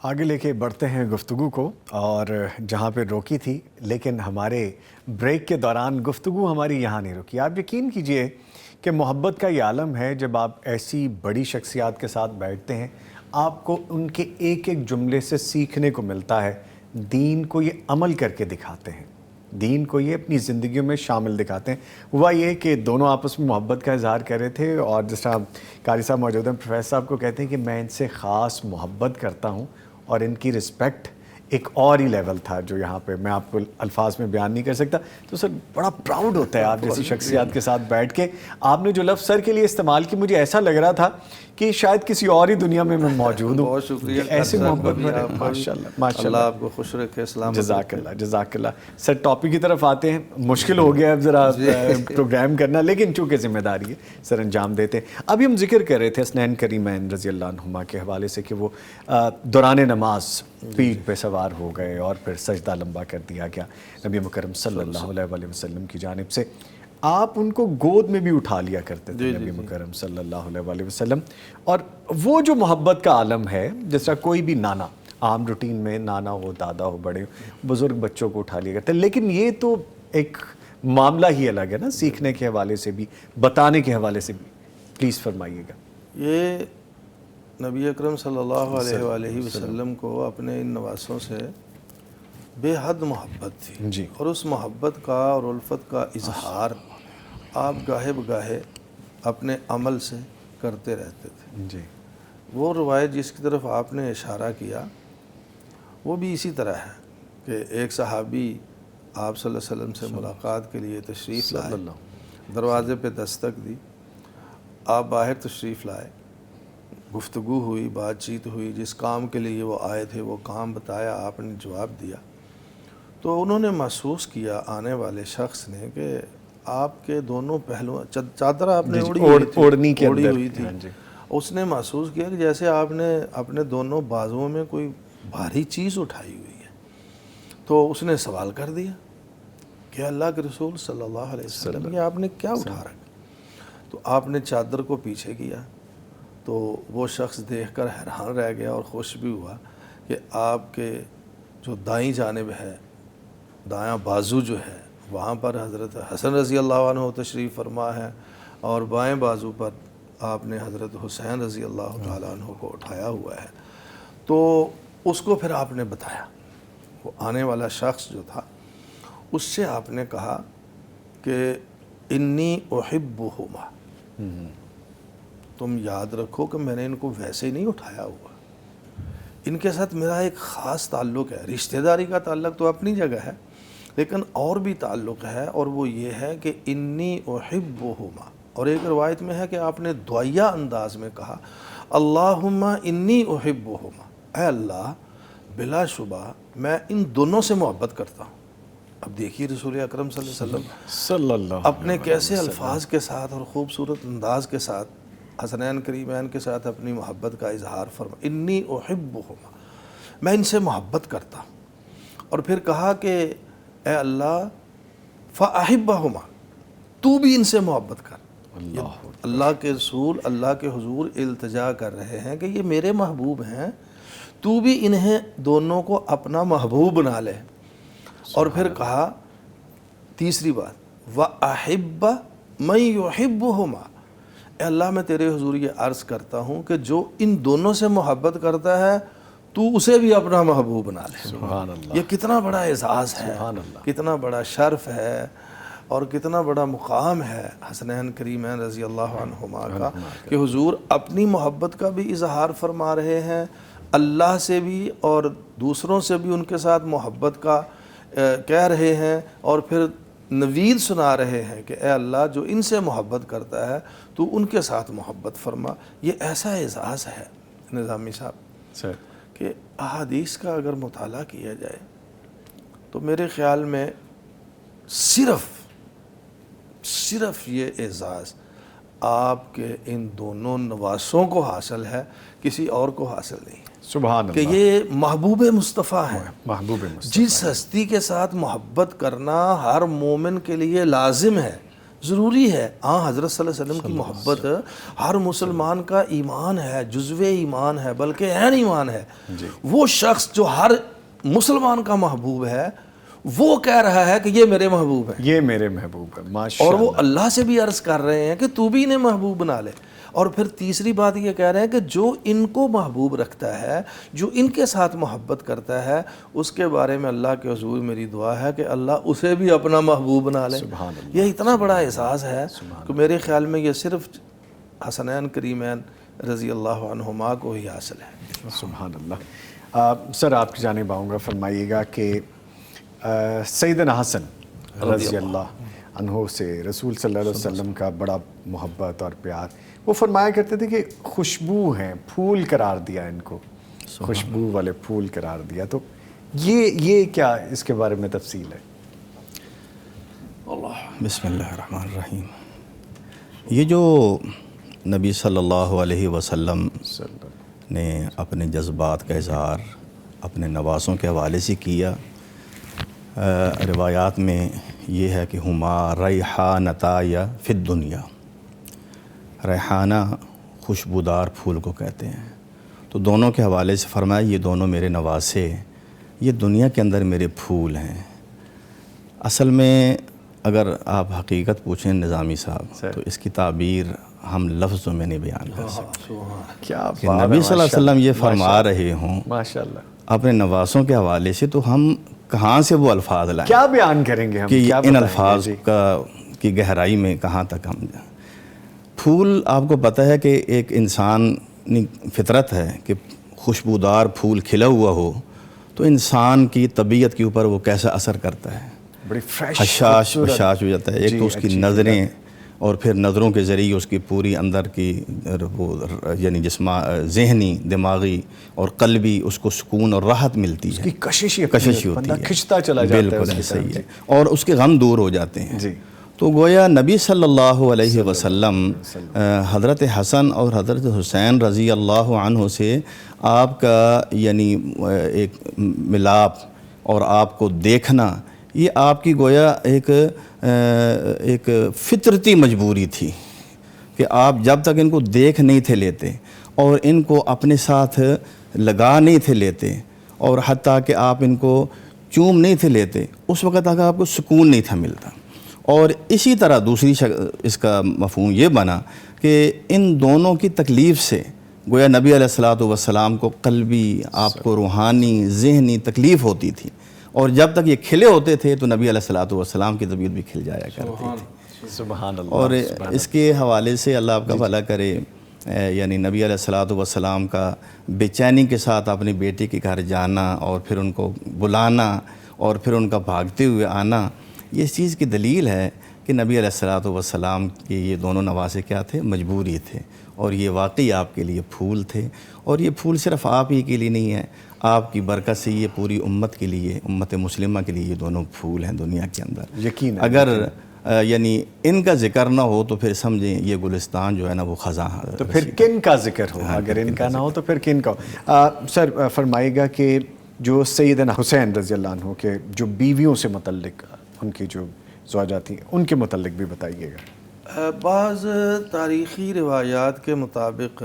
آگے لے کے بڑھتے ہیں گفتگو کو، اور جہاں پہ روکی تھی، لیکن ہمارے بریک کے دوران گفتگو ہماری یہاں نہیں رکی۔ آپ یقین کیجئے کہ محبت کا یہ عالم ہے، جب آپ ایسی بڑی شخصیات کے ساتھ بیٹھتے ہیں، آپ کو ان کے ایک ایک جملے سے سیکھنے کو ملتا ہے۔ دین کو یہ عمل کر کے دکھاتے ہیں، دین کو یہ اپنی زندگیوں میں شامل دکھاتے ہیں۔ ہوا یہ کہ دونوں آپس میں محبت کا اظہار کر رہے تھے، اور جس طرح قاری صاحب موجود ہیں، پروفیسر صاحب کو کہتے ہیں کہ میں ان سے خاص محبت کرتا ہوں، اور ان کی رسپیکٹ ایک اور ہی لیول تھا جو یہاں پہ میں آپ کو الفاظ میں بیان نہیں کر سکتا۔ تو سر بڑا پراؤڈ ہوتا ہے آپ جیسی شخصیات کے ساتھ بیٹھ کے۔ آپ نے جو لفظ سر کے لیے استعمال کی، مجھے ایسا لگ رہا تھا کہ شاید کسی اور ہی دنیا میں موجود ہوں۔ بہت شکریہ، ایسے محبت میں ماشاءاللہ ماشاءاللہ، اللہ آپ کو خوش رکھے، سلامت جزاک اللہ جزاک اللہ۔ سر ٹاپک کی طرف آتے ہیں، مشکل ہو گیا اب ذرا پروگرام کرنا، لیکن چونکہ ذمہ داری ہے سر انجام دیتے ہیں۔ ابھی ہم ذکر کر رہے تھے حسنین کریمین رضی اللہ عنہما کے حوالے سے کہ وہ دوران نماز پیٹھ پہ سوار ہو گئے اور پھر سجدہ لمبا کر دیا گیا نبی مکرم صلی اللہ علیہ وسلم کی جانب سے۔ آپ ان کو گود میں بھی اٹھا لیا کرتے تھے نبی مکرم صلی اللہ علیہ وسلم، اور وہ جو محبت کا عالم ہے، جس طرح کوئی بھی نانا عام روٹین میں نانا ہو، دادا ہو، بڑے بزرگ بچوں کو اٹھا لیا کرتے ہیں، لیکن یہ تو ایک معاملہ ہی الگ ہے نا، سیکھنے کے حوالے سے بھی، بتانے کے حوالے سے بھی۔ پلیز فرمائیے گا۔ یہ نبی اکرم صلی اللہ علیہ وآلہ وسلم کو اپنے ان نواسوں سے بے حد محبت تھی، جی، اور اس محبت کا اور الفت کا اظہار آپ گاہے بگاہے اپنے عمل سے کرتے رہتے تھے۔ جی، وہ روایت جس کی طرف آپ نے اشارہ کیا وہ بھی اسی طرح ہے کہ ایک صحابی آپ صلی اللہ علیہ وسلم سے ملاقات کے لیے تشریف لائے، دروازے پہ دستک دی، آپ باہر تشریف لائے، گفتگو ہوئی، بات چیت ہوئی، جس کام کے لیے وہ آئے تھے وہ کام بتایا، آپ نے جواب دیا، تو انہوں نے محسوس کیا آنے والے شخص نے کہ آپ کے دونوں پہلو، چادر آپ نے اوڑھی ہوئی تھی، اس نے محسوس کیا کہ جیسے آپ نے اپنے دونوں بازوؤں میں کوئی بھاری چیز اٹھائی ہوئی ہے۔ تو اس نے سوال کر دیا کہ اللہ کے رسول صلی اللہ علیہ وسلم، یہ آپ نے کیا اٹھا رکھا؟ تو آپ نے چادر کو پیچھے کیا، تو وہ شخص دیکھ کر حیران رہ گیا اور خوش بھی ہوا کہ آپ کے جو دائیں جانب ہے، دایاں بازو جو ہے، وہاں پر حضرت حسن رضی اللہ عنہ تشریف فرما ہے، اور بائیں بازو پر آپ نے حضرت حسین رضی اللہ تعالیٰ عنہ کو اٹھایا ہوا ہے۔ تو اس کو پھر آپ نے بتایا، وہ آنے والا شخص جو تھا اس سے آپ نے کہا کہ انی احبہما، تم یاد رکھو کہ میں نے ان کو ویسے ہی نہیں اٹھایا ہوا، ان کے ساتھ میرا ایک خاص تعلق ہے، رشتہ داری کا تعلق تو اپنی جگہ ہے، لیکن اور بھی تعلق ہے، اور وہ یہ ہے کہ انی احبہما۔ اور ایک روایت میں ہے کہ آپ نے دعائیہ انداز میں کہا اللہم انی احبہما، اے اللہ بلا شبہ میں ان دونوں سے محبت کرتا ہوں۔ اب دیکھیے رسول اکرم صلی اللہ علیہ وسلم اپنے کیسے الفاظ کے ساتھ اور خوبصورت انداز کے ساتھ حسنین کریمین کے ساتھ اپنی محبت کا اظہار فرما، انی احبہما، میں ان سے محبت کرتا ہوں۔ اور پھر کہا کہ اے اللہ فاحبہما، تو بھی ان سے محبت کر۔ اللہ کے رسول اللہ کے حضور التجا کر رہے ہیں کہ یہ میرے محبوب ہیں، تو بھی انہیں دونوں کو اپنا محبوب بنا لے۔ اور پھر کہا تیسری بات وَأَحِبَّ مَن يُحِبُّهُمَا، اے اللہ میں تیرے حضور یہ عرض کرتا ہوں کہ جو ان دونوں سے محبت کرتا ہے تو اسے بھی اپنا محبوب بنا لے۔ سبحان اللہ، یہ کتنا بڑا اعزاز ہے، کتنا بڑا شرف ہے، اور کتنا بڑا مقام ہے حسنین کریمین رضی اللہ عنہما کا کہ حضور اپنی محبت کا بھی اظہار فرما رہے ہیں، اللہ سے بھی اور دوسروں سے بھی ان کے ساتھ محبت کا کہہ رہے ہیں، اور پھر نوید سنا رہے ہیں کہ اے اللہ جو ان سے محبت کرتا ہے تو ان کے ساتھ محبت فرما۔ یہ ایسا اعزاز ہے نظامی صاحب کہ احادیث کا اگر مطالعہ کیا جائے تو میرے خیال میں صرف یہ اعزاز آپ کے ان دونوں نواسوں کو حاصل ہے، کسی اور کو حاصل نہیں ہے، سبحان کہ اللہ، یہ محبوب مصطفیٰ ہے۔ محبوب مصطفیٰ، جس ہستی کے ساتھ محبت کرنا ہر مومن کے لیے لازم ہے، ضروری ہے۔ حضرت صلی اللہ علیہ وسلم کی محبت ہر مسلمان کا ایمان ہے، جزو ایمان ہے، بلکہ عین ایمان ہے۔ وہ شخص جو ہر مسلمان کا محبوب ہے، وہ کہہ رہا ہے کہ یہ میرے محبوب ہے، یہ میرے محبوب ہے، ماشاء اور اللہ۔ وہ اللہ سے بھی عرض کر رہے ہیں کہ تو بھی انہیں محبوب بنا لے۔ اور پھر تیسری بات یہ کہہ رہے ہیں کہ جو ان کو محبوب رکھتا ہے، جو ان کے ساتھ محبت کرتا ہے، اس کے بارے میں اللہ کے حضور میری دعا ہے کہ اللہ اسے بھی اپنا محبوب بنا لے۔ سبحان اللہ، یہ اتنا بڑا احساس ہے کہ میرے خیال میں یہ صرف حسنین کریمین رضی اللہ عنہما کو ہی حاصل ہے۔ سبحان اللہ۔ سر آپ کی جانب آؤں گا، فرمائیے گا کہ سیدنا حسن رضی اللہ عنہ سے رسول صلی اللہ علیہ وسلم کا بڑا محبت اور پیار، وہ فرمایا کرتے تھے کہ خوشبو ہیں، پھول قرار دیا ان کو، خوشبو والے پھول قرار دیا۔ تو یہ کیا اس کے بارے میں تفصیل ہے؟ بسم اللہ الرحمن الرحیم۔ یہ جو نبی صلی اللہ علیہ وسلم نے اپنے جذبات کا اظہار اپنے نواسوں کے حوالے سے کیا، روایات میں یہ ہے کہ ہما ریحانتا یا فی الدنیا، ریحانہ خوشبودار پھول کو کہتے ہیں۔ تو دونوں کے حوالے سے فرمایا یہ دونوں میرے نواسے، یہ دنیا کے اندر میرے پھول ہیں۔ اصل میں اگر آپ حقیقت پوچھیں نظامی صاحب، تو اس کی تعبیر ہم لفظوں میں نہیں بیان کر سکتے کیا کہ نبی صلی اللہ علیہ وسلم یہ فرما رہے ہوں ماشاءاللہ، اپنے نواسوں کے حوالے سے، تو ہم کہاں سے وہ الفاظ لائیں کیا بیان کریں گے ہم، کہ کیا ان بتائیں گے؟ الفاظ کی گہرائی میں کہاں تک ہم جائیں۔ پھول آپ کو پتہ ہے کہ ایک انسانی فطرت ہے کہ خوشبودار پھول کھلا ہوا ہو تو انسان کی طبیعت کے اوپر وہ کیسا اثر کرتا ہے، بڑی فریش حشاش وشاش ہو جاتا ہے۔ ایک تو اس کی نظریں، اور پھر نظروں کے ذریعے اس کی پوری اندر کی وہ یعنی ذہنی، دماغی اور قلبی اس کو سکون اور راحت ملتی ہے، کی کشش ہوتی ہے، کھنچتا چلا جاتا ہے، بالکل صحیح ہے، اور اس کے غم دور ہو جاتے ہیں۔ جی، تو گویا نبی صلی اللہ علیہ وسلم حضرت حسن اور حضرت حسین رضی اللہ عنہ سے آپ کا یعنی ایک ملاپ اور آپ کو دیکھنا، یہ آپ کی گویا ایک فطرتی مجبوری تھی کہ آپ جب تک ان کو دیکھ نہیں تھے لیتے اور ان کو اپنے ساتھ لگا نہیں تھے لیتے، اور حتیٰ کہ آپ ان کو چوم نہیں تھے لیتے، اس وقت تک آپ کو سکون نہیں تھا ملتا۔ اور اسی طرح دوسری اس کا مفہوم یہ بنا کہ ان دونوں کی تکلیف سے گویا نبی علیہ الصلوۃ والسلام کو قلبی، آپ کو روحانی، ذہنی تکلیف ہوتی تھی، اور جب تک یہ کھلے ہوتے تھے تو نبی علیہ الصلوۃ والسلام کی طبیعت بھی کھل جایا کرتی تھی۔ سبحان اللہ۔ اور اس کے حوالے سے اللہ آپ کا بھلا کرے، یعنی نبی علیہ الصلوۃ والسلام کا بے چینی کے ساتھ اپنی بیٹی کے گھر جانا اور پھر ان کو بلانا اور پھر ان کا بھاگتے ہوئے آنا، یہ اس چیز کی دلیل ہے کہ نبی علیہ الصلوۃ والسلام کے یہ دونوں نواسے کیا تھے، مجبوری تھے، اور یہ واقعی آپ کے لیے پھول تھے۔ اور یہ پھول صرف آپ ہی کے لیے نہیں ہے، آپ کی برکت سے یہ پوری امت کے لیے، امت مسلمہ کے لیے یہ دونوں پھول ہیں دنیا کے اندر۔ یقین ہے، اگر یعنی ان کا ذکر نہ ہو تو پھر سمجھیں یہ گلستان جو ہے نا وہ خزاں، تو پھر کن کا ذکر ہو؟ اگر ان کا نہ ہو تو پھر کن کا ہو؟ سر فرمائے گا کہ جو سیدنا حسین رضی اللہ عنہ کے جو بیویوں سے متعلق ان کی جو زوجہ تھیں، ان کے متعلق بھی بتائیے گا۔ بعض تاریخی روایات کے مطابق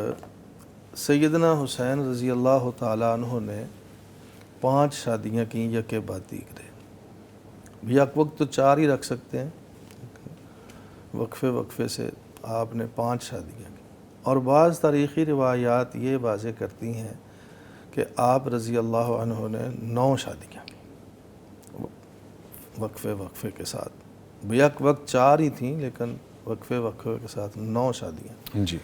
سیدنا حسین رضی اللہ تعالیٰ عنہ نے 5 شادیاں کیں، یکے بعد دیگرے، یک وقت تو 4 ہی رکھ سکتے ہیں، وقفے سے آپ نے 5 شادیاں کی۔ اور بعض تاریخی روایات یہ واضح کرتی ہیں کہ آپ رضی اللہ عنہ نے 9 شادیاں کی، وقفے کے ساتھ، یک وقت 4 ہی تھیں لیکن وقفے کے ساتھ 9 شادیاں۔ جی،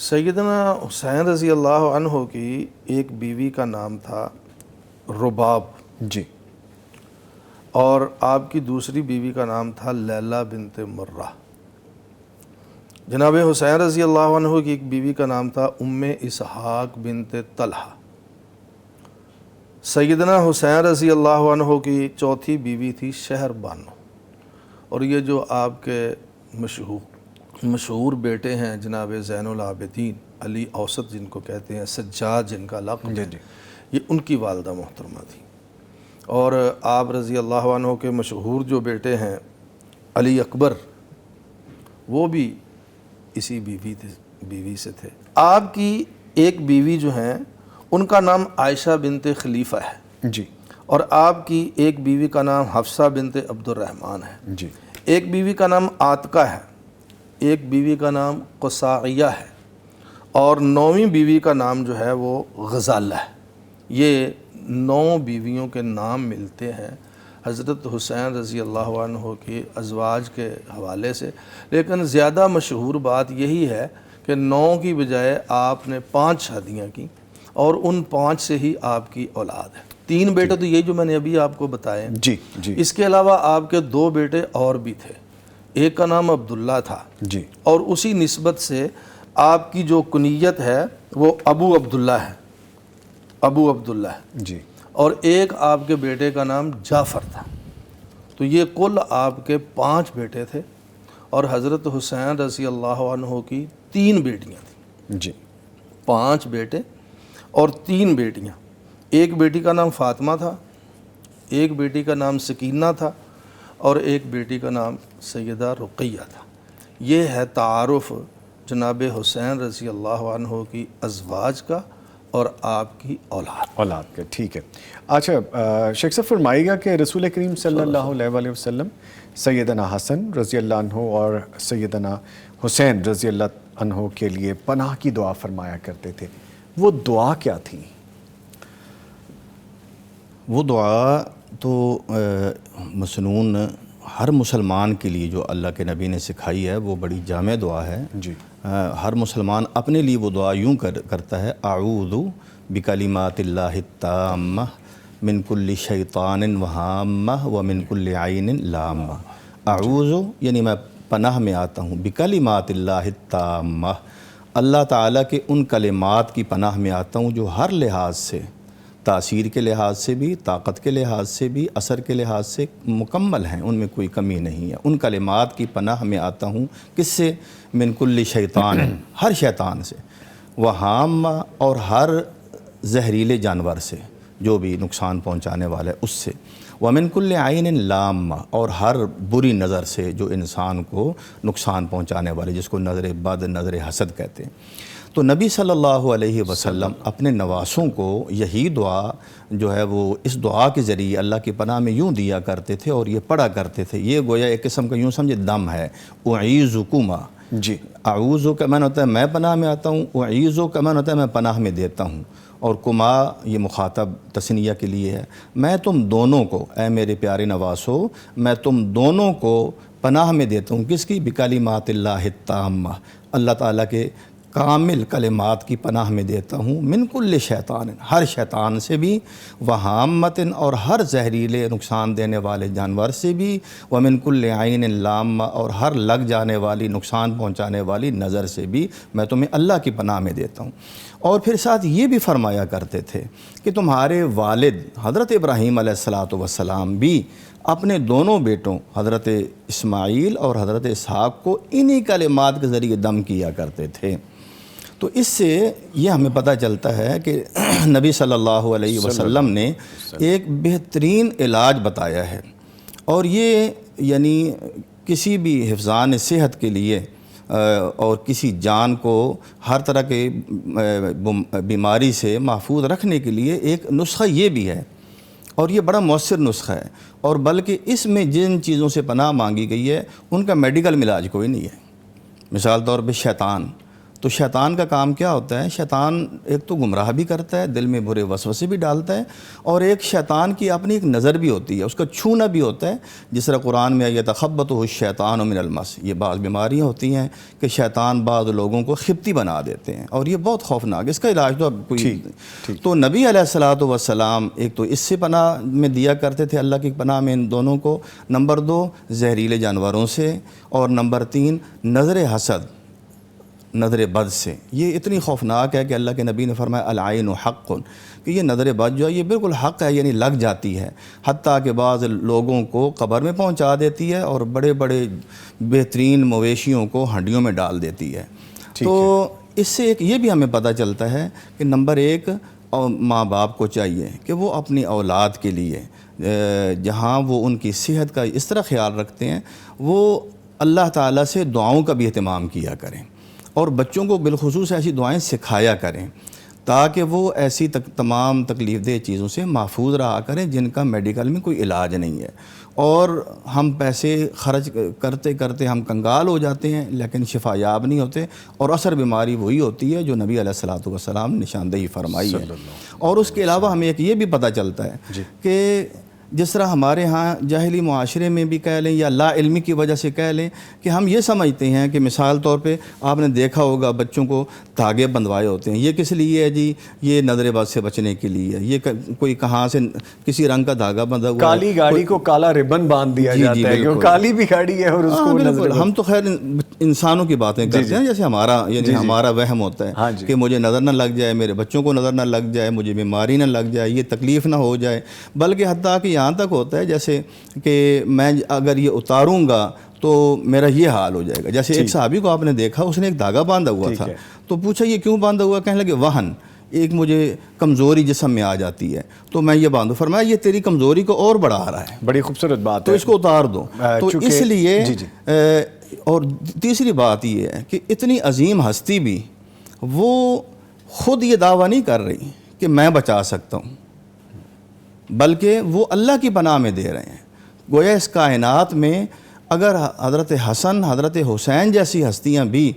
سیدنا حسین رضی اللہ عنہ کی ایک بیوی کا نام تھا رباب، جی، اور آپ کی دوسری بیوی کا نام تھا لیلہ بنت مرہ۔ جناب حسین رضی اللہ عنہ کی ایک بیوی کا نام تھا ام اسحاق بنت طلحہ۔ سیدنا حسین رضی اللہ عنہ کی چوتھی بیوی تھی شہر بانو، اور یہ جو آپ کے مشہور بیٹے ہیں جناب زین العابدین علی اوسط جن کو کہتے ہیں، سجاد جن کا لقب ہے، یہ ان کی والدہ محترمہ تھی۔ اور آپ رضی اللہ عنہ کے مشہور جو بیٹے ہیں علی اکبر، وہ بھی اسی بیوی سے تھے۔ آپ کی ایک بیوی جو ہیں ان کا نام عائشہ بنت خلیفہ ہے جی، اور آپ کی ایک بیوی کا نام حفصہ بنت عبد الرحمن ہے، جی، ایک بیوی کا نام عاتقہ ہے، ایک بیوی کا نام قصاعیہ ہے، اور 9ویں بیوی کا نام جو ہے وہ غزالہ ہے۔ یہ 9 بیویوں کے نام ملتے ہیں حضرت حسین رضی اللہ عنہ کی ازواج کے حوالے سے، لیکن زیادہ مشہور بات یہی ہے کہ 9 کی بجائے آپ نے 5 شادیاں کی، اور ان 5 سے ہی آپ کی اولاد ہے۔ 3 بیٹے تو یہی جو میں نے ابھی آپ کو بتائے، جی، جی، اس کے علاوہ آپ کے 2 بیٹے اور بھی تھے، ایک کا نام عبداللہ تھا، جی، اور اسی نسبت سے آپ کی جو کنیت ہے وہ ابو عبداللہ ہے، ابو عبداللہ ہے، جی، اور ایک آپ کے بیٹے کا نام جعفر تھا۔ تو یہ کل آپ کے 5 بیٹے تھے، اور حضرت حسین رضی اللہ عنہ کی 3 بیٹیاں تھیں، جی، 5 بیٹے اور 3 بیٹیاں۔ ایک بیٹی کا نام فاطمہ تھا، ایک بیٹی کا نام سکینہ تھا، اور ایک بیٹی کا نام سیدہ رقیہ تھا۔ یہ ہے تعارف جناب حسین رضی اللہ عنہ کی ازواج کا اور آپ کی اولاد کا۔ ٹھیک ہے، اچھا شیخ صاحب فرمائیے گا کہ رسول کریم صلی اللہ علیہ وسلم سیدنا حسن رضی اللہ عنہ اور سیدنا حسین رضی اللہ عنہ کے لیے پناہ کی دعا فرمایا کرتے تھے، وہ دعا کیا تھی؟ وہ دعا تو مسنون ہر مسلمان کے لیے جو اللہ کے نبی نے سکھائی ہے، وہ بڑی جامع دعا ہے۔ جی، ہر مسلمان اپنے لیے وہ دعا یوں کرتا ہے، اعوذ بکلمات اللہ التامہ من کل شیطان وہامہ ومن کل عین لامہ۔ اعوذ یعنی میں پناہ میں آتا ہوں، بکلمات اللہ التامہ، اللہ تعالیٰ کے ان کلمات کی پناہ میں آتا ہوں جو ہر لحاظ سے، تاثیر کے لحاظ سے بھی، طاقت کے لحاظ سے بھی، اثر کے لحاظ سے مکمل ہیں، ان میں کوئی کمی نہیں ہے۔ ان کلمات کی پناہ میں آتا ہوں، کس سے؟ من کل شیطان، ہر شیطان سے، وہامہ اور ہر زہریلے جانور سے جو بھی نقصان پہنچانے والا ہے اس سے، ومن کل عین لامہ اور ہر بری نظر سے جو انسان کو نقصان پہنچانے والے، جس کو نظر بد، نظر حسد کہتے ہیں۔ تو نبی صلی اللہ علیہ وسلم اپنے نواسوں کو یہی دعا جو ہے وہ اس دعا کے ذریعے اللہ کی پناہ میں یوں دیا کرتے تھے اور یہ پڑھا کرتے تھے۔ یہ گویا ایک قسم کا یوں سمجھے دم ہے، اعیذکما، جی، اعوذ کا معنی ہوتا ہے میں پناہ میں آتا ہوں، اعیذ کا معنی ہوتا ہے میں پناہ میں دیتا ہوں، اور کما یہ مخاطب تثنیہ کے لیے ہے، میں تم دونوں کو، اے میرے پیارے نواسو، میں تم دونوں کو پناہ میں دیتا ہوں، کس کی؟ بکلمات اللہ التامہ، اللہ تعالیٰ کے کامل کلمات کی پناہ میں دیتا ہوں، من کل شیطان، ہر شیطان سے بھی، وہامت اور ہر زہریلے نقصان دینے والے جانور سے بھی، ومن کل عین لامہ اور ہر لگ جانے والی نقصان پہنچانے والی نظر سے بھی میں تمہیں اللہ کی پناہ میں دیتا ہوں۔ اور پھر ساتھ یہ بھی فرمایا کرتے تھے کہ تمہارے والد حضرت ابراہیم علیہ السلام بھی اپنے دونوں بیٹوں حضرت اسماعیل اور حضرت اسحاق کو انہی کلمات کے ذریعے دم کیا کرتے تھے۔ تو اس سے یہ ہمیں پتہ چلتا ہے کہ نبی صلی اللہ علیہ وسلم نے ایک بہترین علاج بتایا ہے، اور یہ یعنی کسی بھی حفظان صحت کے لیے اور کسی جان کو ہر طرح کے بیماری سے محفوظ رکھنے کے لیے ایک نسخہ یہ بھی ہے، اور یہ بڑا مؤثر نسخہ ہے، اور بلکہ اس میں جن چیزوں سے پناہ مانگی گئی ہے ان کا میڈیکل علاج کوئی نہیں ہے۔ مثال طور پہ شیطان، تو شیطان کا کام کیا ہوتا ہے؟ شیطان ایک تو گمراہ بھی کرتا ہے، دل میں برے وسوسے بھی ڈالتا ہے، اور ایک شیطان کی اپنی ایک نظر بھی ہوتی ہے، اس کا چھونا بھی ہوتا ہے، جس طرح قرآن میں یتخبطہ الشیطان من المس، یہ بعض بیماریاں ہوتی ہیں کہ شیطان بعض لوگوں کو خبتی بنا دیتے ہیں، اور یہ بہت خوفناک، اس کا علاج تو اب کوئی تو نبی علیہ السلام ایک تو اس سے پناہ میں دیا کرتے تھے، اللہ کی پناہ میں ان دونوں کو، نمبر 2 زہریلے جانوروں سے، اور نمبر 3 نظر حسد، نظر بد سے، یہ اتنی خوفناک ہے کہ اللہ کے نبی نے فرمایا العین حق، کہ یہ نظر بد جو ہے یہ بالکل حق ہے، یعنی لگ جاتی ہے، حتیٰ کہ بعض لوگوں کو قبر میں پہنچا دیتی ہے اور بڑے بڑے بہترین مویشیوں کو ہنڈیوں میں ڈال دیتی ہے۔ تو اس سے ایک یہ بھی ہمیں پتہ چلتا ہے کہ نمبر ایک ماں باپ کو چاہیے کہ وہ اپنی اولاد کے لیے جہاں وہ ان کی صحت کا اس طرح خیال رکھتے ہیں، وہ اللہ تعالیٰ سے دعاؤں کا بھی اہتمام کیا کریں، اور بچوں کو بالخصوص ایسی دعائیں سکھایا کریں تاکہ وہ ایسی تمام تکلیف دہ چیزوں سے محفوظ رہا کریں جن کا میڈیکل میں کوئی علاج نہیں ہے۔ اور ہم پیسے خرچ کرتے کرتے ہم کنگال ہو جاتے ہیں لیکن شفا یاب نہیں ہوتے، اور اثر بیماری وہی ہوتی ہے جو نبی علیہ الصلوۃ والسلام نشاندہی فرمائی ہے۔ اور اس کے علاوہ ہمیں ایک یہ بھی پتہ چلتا ہے کہ جس طرح ہمارے ہاں جاہلی معاشرے میں بھی کہہ لیں یا لا علمی کی وجہ سے کہہ لیں کہ ہم یہ سمجھتے ہیں کہ مثال طور پہ آپ نے دیکھا ہوگا بچوں کو دھاگے بندوائے ہوتے ہیں، یہ کس لیے ہے جی؟ یہ نظر بد سے بچنے کے لیے، یہ کوئی کہاں سے کسی رنگ کا دھاگا بندھا ہوا ہے، کالی گاڑی کو کالا ربن باندھ دیا جاتا ہے کہ وہ کالی بھی گاڑی ہے اور اس کو بالکل۔ ہم تو خیر انسانوں کی باتیں کرتے ہیں، جیسے ہمارا یعنی ہمارا وہم ہوتا ہے کہ مجھے نظر نہ لگ جائے، میرے بچوں کو نظر نہ لگ جائے، مجھے بیماری نہ لگ جائے، یہ تکلیف نہ ہو جائے، بلکہ حتیٰ کہ یہاں تک ہوتا ہے جیسے کہ میں اگر یہ اتاروں گا تو میرا یہ حال ہو جائے گا۔ جیسے ایک صحابی کو آپ نے دیکھا، اس نے ایک دھاگا باندھا ہوا تھا، تو پوچھا یہ کیوں باندھا ہوا؟ کہنے لگے وہن، ایک مجھے کمزوری جسم میں آ جاتی ہے تو میں یہ باندھوں۔ فرمایا یہ تیری کمزوری کو اور بڑھا رہا ہے، بڑی خوبصورت بات تو ہے، اس کو اتار دو۔ تو اس لیے اور تیسری بات یہ ہے کہ اتنی عظیم ہستی بھی وہ خود یہ دعویٰ نہیں کر رہی کہ میں بچا سکتا ہوں، بلکہ وہ اللہ کی پناہ میں دے رہے ہیں۔ گویا اس کائنات میں اگر حضرت حسن، حضرت حسین جیسی ہستیاں بھی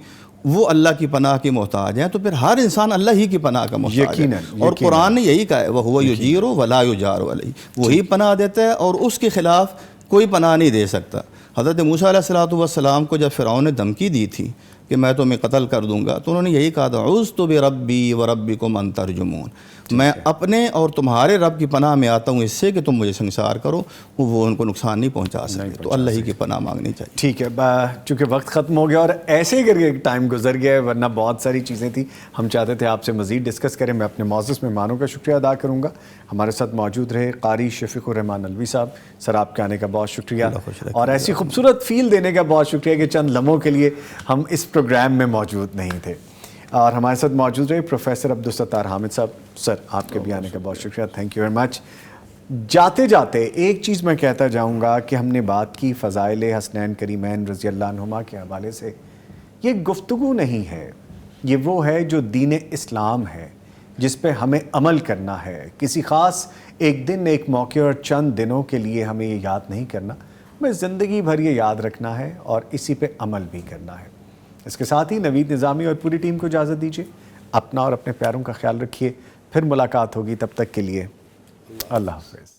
وہ اللہ کی پناہ کی محتاج ہیں تو پھر ہر انسان اللہ ہی کی پناہ کا محتاج ہے۔ اور قرآن نے یہی کہا ہے وَهُوَ يُجِيرُ وَلَا يُجَارُ عَلَيْهِ، وہی پناہ دیتا ہے اور اس کے خلاف کوئی پناہ نہیں دے سکتا۔ حضرت موسیٰ علیہ السلام کو جب فرعون نے دھمکی دی تھی کہ میں تمہیں قتل کر دوں گا تو انہوں نے یہی کہا تھا اعوذ بربی وربکم ان ترجمون، میں اپنے اور تمہارے رب کی پناہ میں آتا ہوں اس سے کہ تم مجھے سنسار کرو، وہ ان کو نقصان نہیں پہنچا سکتے، تو اللہ ہی کی پناہ مانگنی چاہیے۔ ٹھیک ہے، چونکہ وقت ختم ہو گیا اور ایسے ہی کر کے ٹائم گزر گیا ہے، ورنہ بہت ساری چیزیں تھیں ہم چاہتے تھے آپ سے مزید ڈسکس کریں۔ میں اپنے معزز مہمانوں کا شکریہ ادا کروں گا، ہمارے ساتھ موجود رہے قاری شفیق الرحمان نلوی صاحب، سر آپ کے آنے کا بہت شکریہ اور ایسی خوبصورت فیل دینے کا بہت شکریہ کہ چند لمحوں کے لیے ہم اس پروگرام میں موجود نہیں تھے۔ اور ہمارے ساتھ موجود رہے پروفیسر عبدالستار حامد صاحب، سر آپ کے بھی آنے کا بہت شکریہ، تھینک یو ویری مچ۔ جاتے جاتے ایک چیز میں کہتا جاؤں گا کہ ہم نے بات کی فضائل حسنین کریمین رضی اللہ عنہما کے حوالے سے، یہ گفتگو نہیں ہے، یہ وہ ہے جو دین اسلام ہے جس پہ ہمیں عمل کرنا ہے۔ کسی خاص ایک دن، ایک موقع اور چند دنوں کے لیے ہمیں یہ یاد نہیں کرنا، ہمیں زندگی بھر یہ یاد رکھنا ہے اور اسی پہ عمل بھی کرنا ہے۔ اس کے ساتھ ہی نوید نظامی اور پوری ٹیم کو اجازت دیجیے، اپنا اور اپنے پیاروں کا خیال رکھیے، پھر ملاقات ہوگی، تب تک کے لیے اللہ حافظ۔